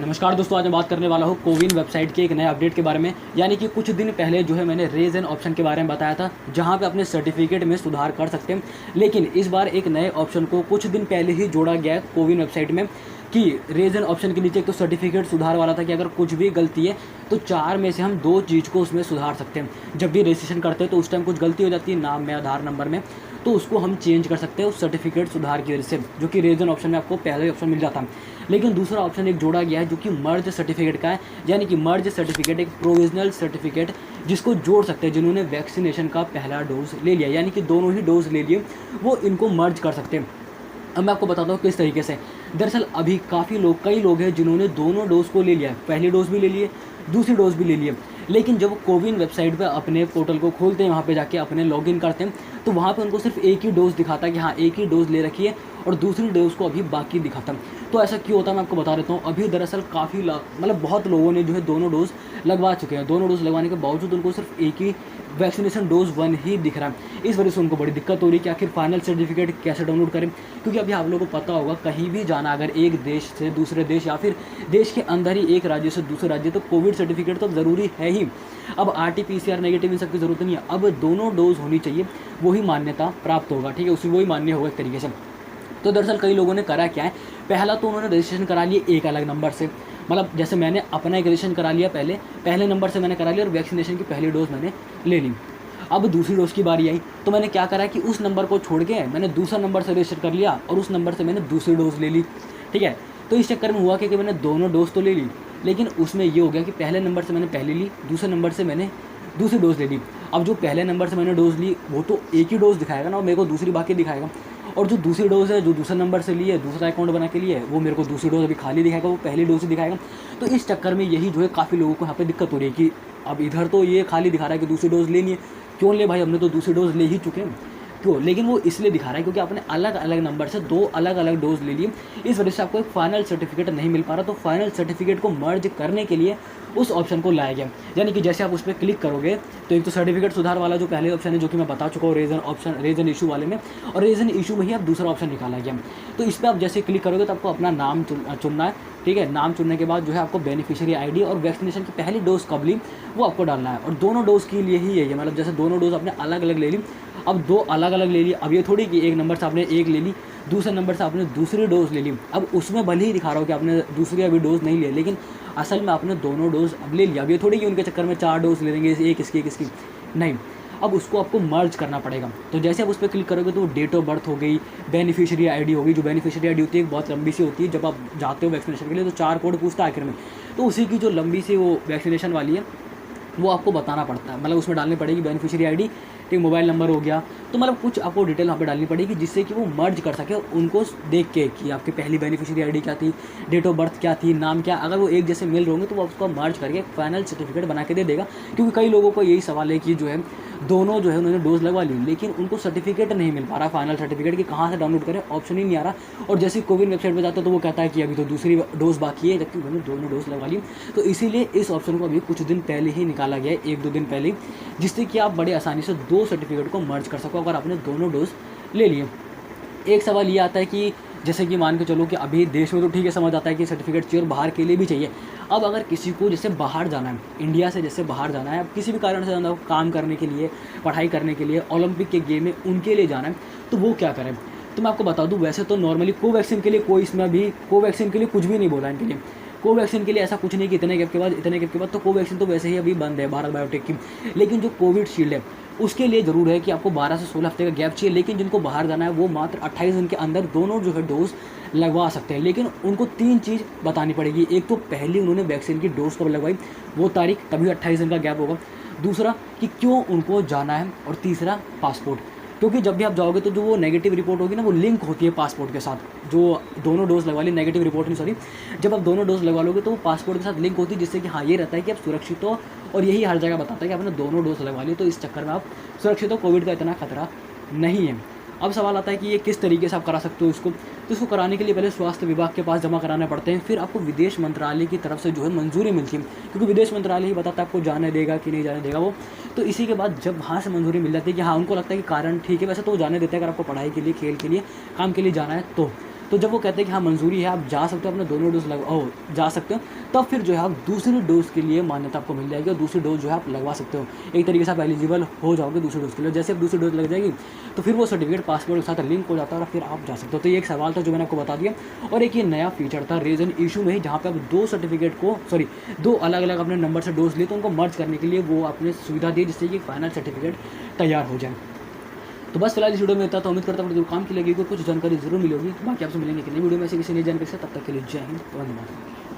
नमस्कार दोस्तों, आज मैं बात करने वाला हूँ कोविन वेबसाइट के एक नए अपडेट के बारे में। यानी कि कुछ दिन पहले जो है मैंने रेज एन ऑप्शन के बारे में बताया था, जहाँ पे अपने सर्टिफिकेट में सुधार कर सकते हैं। लेकिन इस बार एक नए ऑप्शन को कुछ दिन पहले ही जोड़ा गया है कोविन वेबसाइट में कि रेज एन ऑप्शन के नीचे एक तो सर्टिफिकेट सुधार वाला था कि अगर कुछ भी गलती है तो 4 में से हम 2 चीज़ को उसमें सुधार सकते हैं। जब भी रजिस्ट्रेशन करते हैं तो उस टाइम कुछ गलती हो जाती है नाम में, आधार नंबर में, तो उसको हम चेंज कर सकते हैं उस सर्टिफिकेट सुधार की वजह से, जो कि रीजन ऑप्शन में आपको पहले ही ऑप्शन मिल जाता है। लेकिन दूसरा ऑप्शन एक जोड़ा गया है जो कि मर्ज सर्टिफिकेट का है। यानी कि मर्ज सर्टिफिकेट एक प्रोविजनल सर्टिफिकेट जिसको जोड़ सकते हैं जिन्होंने वैक्सीनेशन का पहला डोज ले लिया, यानी कि दोनों ही डोज ले लिए, वो इनको मर्ज कर सकते हैं। अब मैं आपको बताता हूँ किस तरीके से। दरअसल अभी कई लोग हैं जिन्होंने दोनों डोज को ले लिया है, पहली डोज भी ले लिए, दूसरी डोज भी ले लिए। लेकिन जब कोविन वेबसाइट पे अपने पोर्टल को खोलते हैं, वहाँ पे जाके अपने लॉगिन करते हैं, तो वहाँ पे उनको सिर्फ एक ही डोज दिखाता है कि हाँ एक ही डोज ले रखी है, और दूसरी डोज को अभी बाकी दिखाता है। तो ऐसा क्यों होता है मैं आपको बता देता हूँ। अभी दरअसल काफ़ी बहुत लोगों ने जो है दोनों डोज लगवा चुके हैं। दोनों डोज लगवाने के बावजूद उनको सिर्फ एक ही वैक्सीनेशन डोज 1 ही दिख रहा है। इस वजह से उनको बड़ी दिक्कत हो रही है कि आखिर फाइनल सर्टिफिकेट कैसे डाउनलोड करें। क्योंकि अभी आप लोगों को पता होगा, कहीं भी जाना अगर एक देश से दूसरे देश या फिर देश के अंदर ही एक राज्य से दूसरे राज्य, तो कोविड सर्टिफिकेट तो ज़रूरी है ही। अब RT-PCR नेगेटिव इन सब की ज़रूरत नहीं है। अब दोनों डोज होनी चाहिए, वही मान्यता प्राप्त होगा। ठीक है, उसी वही मान्य होगा एक तरीके से। तो दरअसल कई लोगों ने करा क्या है, पहला तो उन्होंने रजिस्ट्रेशन करा लिया एक अलग नंबर से। मतलब जैसे मैंने अपना एक रजिस्ट्रेशन करा लिया, पहले नंबर से मैंने करा लिया और वैक्सीनेशन की पहली डोज मैंने ले ली। अब दूसरी डोज की बारी आई तो मैंने क्या करा कि उस नंबर को छोड़ के मैंने दूसरा नंबर से रजिस्टर कर लिया और उस नंबर से मैंने दूसरी डोज ले ली। ठीक है, तो इस चक्कर में हुआ कि मैंने दोनों डोज तो ले ली, लेकिन उसमें ये हो गया कि पहले नंबर से मैंने पहले ली, दूसरे नंबर से मैंने दूसरी डोज ले ली। अब जो पहले नंबर से मैंने डोज ली वो तो एक ही डोज दिखाएगा ना, और मेरे को दूसरी बाकी दिखाएगा। और जो दूसरी डोज है, जो दूसरे नंबर से ली है, दूसरा अकाउंट बना के लिए है, वो मेरे को दूसरी डोज अभी खाली दिखाएगा, वो पहली डोज ही दिखाएगा। तो इस चक्कर में यही जो है काफ़ी लोगों को यहाँ पे दिक्कत हो रही है कि अब इधर तो ये खाली दिखा रहा है कि दूसरी डोज लेनी है। क्यों ले भाई, हमने तो दूसरी डोज ले ही चुके हैं। क्यों? लेकिन वो इसलिए दिखा रहा है क्योंकि आपने अलग अलग नंबर से 2 अलग अलग डोज ले लिए। इस वजह से आपको एक फाइनल सर्टिफिकेट नहीं मिल पा रहा। तो फाइनल सर्टिफिकेट को मर्ज करने के लिए उस ऑप्शन को लाया गया। यानी कि जैसे आप उस पर क्लिक करोगे तो एक तो सर्टिफिकेट सुधार वाला जो पहले ऑप्शन है, जो कि मैं बता चुका हूँ रेजन इशू वाले में, और रेजन इशू में ही आप दूसरा ऑप्शन निकाला गया। तो इस पर आप जैसे क्लिक करोगे तो आपको अपना नाम चुनना है। ठीक है, नाम चुनने के बाद जो है आपको बेनिफिशियरी ID और वैक्सीनेशन की पहली डोज कब ली वो आपको डालना है। और दोनों डोज के लिए ही है, मतलब जैसे दोनों डोज आपने अलग अलग ले ली, अब 2 अलग अलग ले ली। अब ये थोड़ी कि एक नंबर से आपने एक ले ली, दूसरे नंबर से आपने दूसरी डोज ले ली। अब उसमें भले ही दिखा रहा हो कि आपने दूसरी अभी डोज नहीं ली, लेकिन असल में आपने दोनों डोज अब ले लिया। अब ये थोड़ी कि उनके चक्कर में 4 डोज ले लेंगे, एक इसकी नहीं। अब उसको आपको मर्ज करना पड़ेगा। तो जैसे आप उस पर क्लिक करोगे तो डेट ऑफ बर्थ हो गई, बेनिफिशियरी ID हो गई। जो बेनिफिशियरी ID होती है बहुत लंबी सी होती है, जब आप जाते हो वैक्सीनेशन के लिए तो 4 कोड पूछता है आखिर में, तो उसी की जो लंबी सी वो वैक्सीनेशन वाली है वो आपको बताना पड़ता है। मतलब उसमें डालनी पड़ेगी बेनिफिशियरी ID, ठीक, मोबाइल नंबर हो गया। तो मतलब कुछ आपको डिटेल वहाँ पे डालनी पड़ेगी जिससे कि वो मर्ज कर सके उनको देख के कि आपकी पहली बेनिफिशियरी ID क्या थी, डेट ऑफ बर्थ क्या थी, नाम क्या। अगर वो एक जैसे मिल रहे होंगे तो वो उसको मर्ज करके फाइनल सर्टिफिकेट बना के दे देगा। क्योंकि कई लोगों को यही सवाल है कि जो है दोनों जो है उन्होंने डोज लगवा ली, लेकिन उनको सर्टिफिकेट नहीं मिल पा रहा, फाइनल सर्टिफिकेट कि कहाँ से डाउनलोड करें, ऑप्शन ही नहीं आ रहा। और जैसे कोविन वेबसाइट पर जाते हैं तो वो कहता है कि अभी तो दूसरी डोज बाकी है, जबकि उन्होंने दोनों डोज लगवा ली। तो इसीलिए इस ऑप्शन को अभी कुछ दिन पहले ही निकाला गया है, 1-2 दिन पहले, जिससे कि आप बड़े आसानी से 2 सर्टिफिकेट को मर्ज कर सको अगर आपने दोनों डोज ले लिए। एक सवाल ये आता है कि जैसे कि मान के चलो कि अभी देश में तो ठीक है, समझ आता है कि सर्टिफिकेट चाहिए और बाहर के लिए भी चाहिए। अब अगर किसी को जैसे बाहर जाना है, इंडिया से जैसे बाहर जाना है, अब किसी भी कारण से जाना हो, काम करने के लिए, पढ़ाई करने के लिए, ओलंपिक के गेम में उनके लिए जाना है, तो वो क्या करें। तो मैं आपको बता दूं, वैसे तो नॉर्मली कोवैक्सीन के लिए कोई इसमें अभी कोवैक्सीन के लिए कुछ भी नहीं बोला इनके लिए। कोवैक्सीन के लिए ऐसा कुछ नहीं कि इतने गैप के बाद तो कोवैक्सीन तो वैसे ही अभी बंद है, भारत बायोटेक की। लेकिन जो कोविशील्ड है उसके लिए ज़रूर है कि आपको 12 से 16 हफ्ते का गैप चाहिए। लेकिन जिनको बाहर जाना है वो मात्र 28 दिन के अंदर दोनों जो है डोज लगवा सकते हैं। लेकिन उनको 3 चीज़ बतानी पड़ेगी। एक तो पहले उन्होंने वैक्सीन की डोज कब लगवाई, वो तारीख, तभी 28 दिन का गैप होगा। दूसरा कि क्यों उनको जाना है, और तीसरा पासपोर्ट। क्योंकि जब भी आप जाओगे तो जो वो नेगेटिव रिपोर्ट होगी ना, वो लिंक होती है पासपोर्ट के साथ। जो दोनों डोज लगवा ली, नेगेटिव रिपोर्ट नहीं सॉरी, जब आप दोनों डोज लगवा लोगे तो वो पासपोर्ट के साथ लिंक होती है, जिससे कि हाँ ये रहता है कि आप सुरक्षित हो। और यही हर जगह बताता है कि आपने दोनों डोज लगवा ली, तो इस चक्कर में आप सुरक्षित हो, कोविड का इतना खतरा नहीं है। अब सवाल आता है कि ये किस तरीके से आप करा सकते हो इसको। तो इसको कराने के लिए पहले स्वास्थ्य विभाग के पास जमा कराने पड़ते हैं, फिर आपको विदेश मंत्रालय की तरफ से जो है मंजूरी मिलती है, क्योंकि विदेश मंत्रालय ही बताता है आपको जाने देगा कि नहीं जाने देगा वो। तो इसी के बाद जब वहाँ से मंजूरी मिल जाती है कि हाँ उनको लगता है कि कारण ठीक है, वैसे तो वो जाने देते हैं अगर आपको पढ़ाई के लिए, खेल के लिए, काम के लिए जाना है तो जब वो कहते हैं कि हाँ मंजूरी है, आप जा सकते हो, अपने दोनों डोज जा सकते हो, तब फिर जो है आप दूसरी डोज़ के लिए मान्यता आपको मिल जाएगी और दूसरी डोज़ जो है आप लगवा सकते हो। एक तरीके से आप एलिजिबल हो जाओगे दूसरी डोज़ के लिए। जैसे आप दूसरी डोज़ लग जाएगी तो फिर वो सर्टिफिकेट पासपोर्ट के साथ लिंक हो जाता है और फिर आप जा सकते हो। तो ये एक सवाल था जो मैंने आपको बता दिया। और एक ये नया फीचर था रेज़ एन इशू में ही, जहाँ पे आप दो अलग अलग अपने नंबर से डोज लिए, तो उनको मर्ज करने के लिए वो आपने सुविधा दी, जिससे कि फाइनल सर्टिफिकेट तैयार हो जाए। तो बस फिलहाल इस वीडियो में इतना था। उम्मीद करता हूँ जो काम की लगेगी, कुछ जानकारी जरूर मिलेगी। बाकी आपसे मिलेंगे कि नई वीडियो में ऐसे किसी नई जानकारी से, तब तक के लिए जय हिंद, वंदे मातरम।